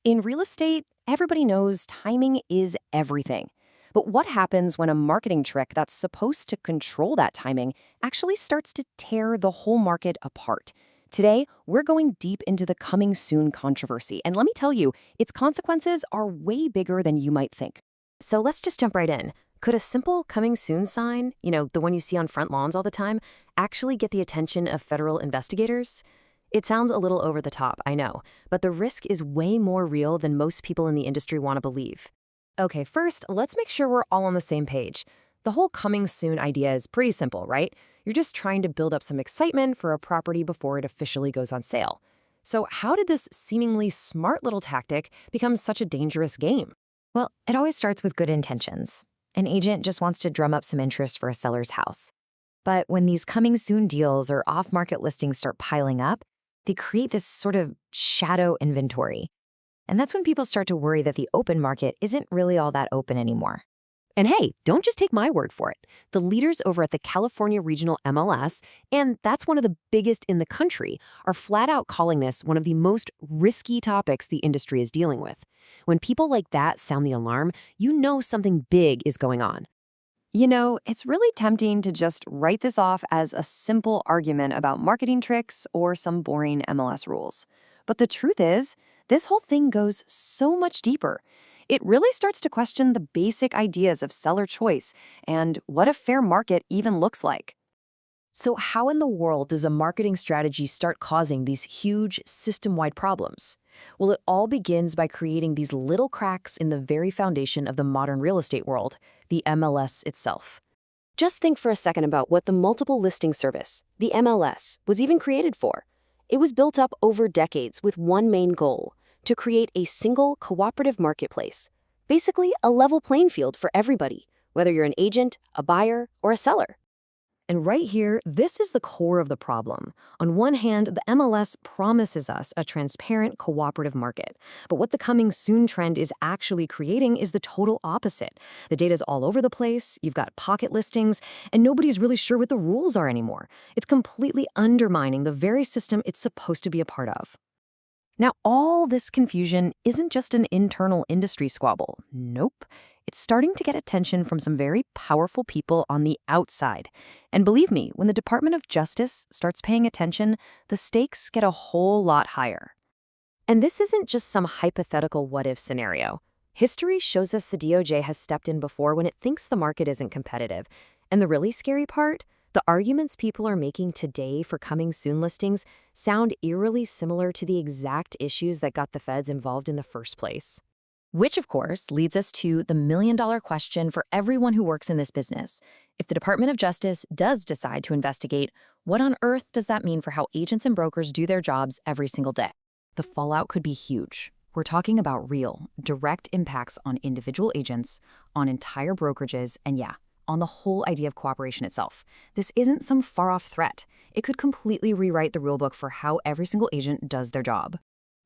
In real estate, everybody knows timing is everything. But what happens when a marketing trick that's supposed to control that timing actually starts to tear the whole market apart? Today, we're going deep into the coming soon controversy. And let me tell you, its consequences are way bigger than you might think. So let's just jump right in. Could a simple coming soon sign, the one you see on front lawns all the time, actually get the attention of federal investigators? It sounds a little over the top, I know, but the risk is way more real than most people in the industry want to believe. Okay, first, let's make sure we're all on the same page. The whole coming soon idea is pretty simple, right? You're just trying to build up some excitement for a property before it officially goes on sale. So how did this seemingly smart little tactic become such a dangerous game? Well, it always starts with good intentions. An agent just wants to drum up some interest for a seller's house. But when these coming soon deals or off-market listings start piling up, they create this sort of shadow inventory. And that's when people start to worry that the open market isn't really all that open anymore. And hey, don't just take my word for it. The leaders over at the California Regional MLS, and that's one of the biggest in the country, are flat out calling this one of the most risky topics the industry is dealing with. When people like that sound the alarm, you know something big is going on. It's really tempting to just write this off as a simple argument about marketing tricks or some boring MLS rules. But the truth is, this whole thing goes so much deeper. It really starts to question the basic ideas of seller choice and what a fair market even looks like. So how in the world does a marketing strategy start causing these huge system-wide problems? Well, it all begins by creating these little cracks in the very foundation of the modern real estate world, the MLS itself. Just think for a second about what the Multiple Listing Service, the MLS, was even created for. It was built up over decades with one main goal: to create a single cooperative marketplace, basically a level playing field for everybody, whether you're an agent, a buyer, or a seller. And right here, this is the core of the problem. On one hand, the MLS promises us a transparent, cooperative market. But what the coming soon trend is actually creating is the total opposite. The data's all over the place, you've got pocket listings, and nobody's really sure what the rules are anymore. It's completely undermining the very system it's supposed to be a part of. Now, all this confusion isn't just an internal industry squabble. Nope. It's starting to get attention from some very powerful people on the outside. And believe me, when the Department of Justice starts paying attention, the stakes get a whole lot higher. And this isn't just some hypothetical what-if scenario. History shows us the DOJ has stepped in before when it thinks the market isn't competitive. And the really scary part? The arguments people are making today for coming soon listings sound eerily similar to the exact issues that got the feds involved in the first place. Which, of course, leads us to the million-dollar question for everyone who works in this business. If the Department of Justice does decide to investigate, what on earth does that mean for how agents and brokers do their jobs every single day? The fallout could be huge. We're talking about real, direct impacts on individual agents, on entire brokerages, and on the whole idea of cooperation itself. This isn't some far-off threat. It could completely rewrite the rulebook for how every single agent does their job.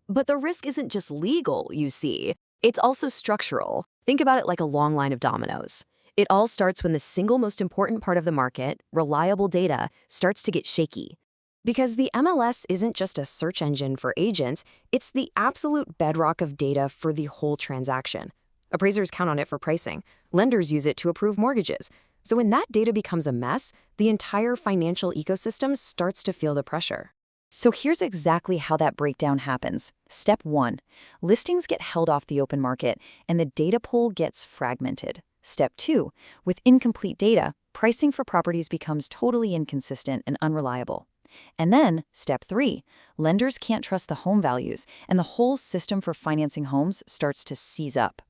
But the risk isn't just legal, you see. It's also structural. Think about it like a long line of dominoes. It all starts when the single most important part of the market, reliable data, starts to get shaky. Because the MLS isn't just a search engine for agents, it's the absolute bedrock of data for the whole transaction. Appraisers count on it for pricing. Lenders use it to approve mortgages. So when that data becomes a mess, the entire financial ecosystem starts to feel the pressure. So here's exactly how that breakdown happens. Step 1. Listings get held off the open market, and the data pool gets fragmented. Step 2. With incomplete data, pricing for properties becomes totally inconsistent and unreliable. And then, Step 3. Lenders can't trust the home values, and the whole system for financing homes starts to seize up.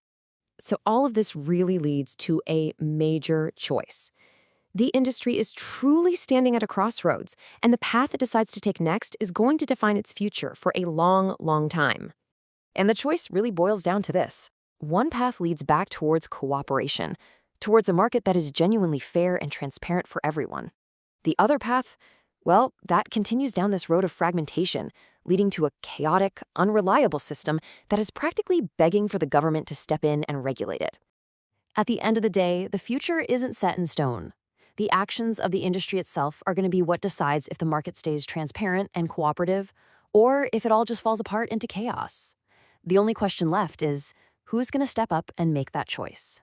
So all of this really leads to a major choice. The industry is truly standing at a crossroads, and the path it decides to take next is going to define its future for a long, long time. And the choice really boils down to this. One path leads back towards cooperation, towards a market that is genuinely fair and transparent for everyone. The other path, well, that continues down this road of fragmentation, leading to a chaotic, unreliable system that is practically begging for the government to step in and regulate it. At the end of the day, the future isn't set in stone. The actions of the industry itself are going to be what decides if the market stays transparent and cooperative, or if it all just falls apart into chaos. The only question left is, who's going to step up and make that choice?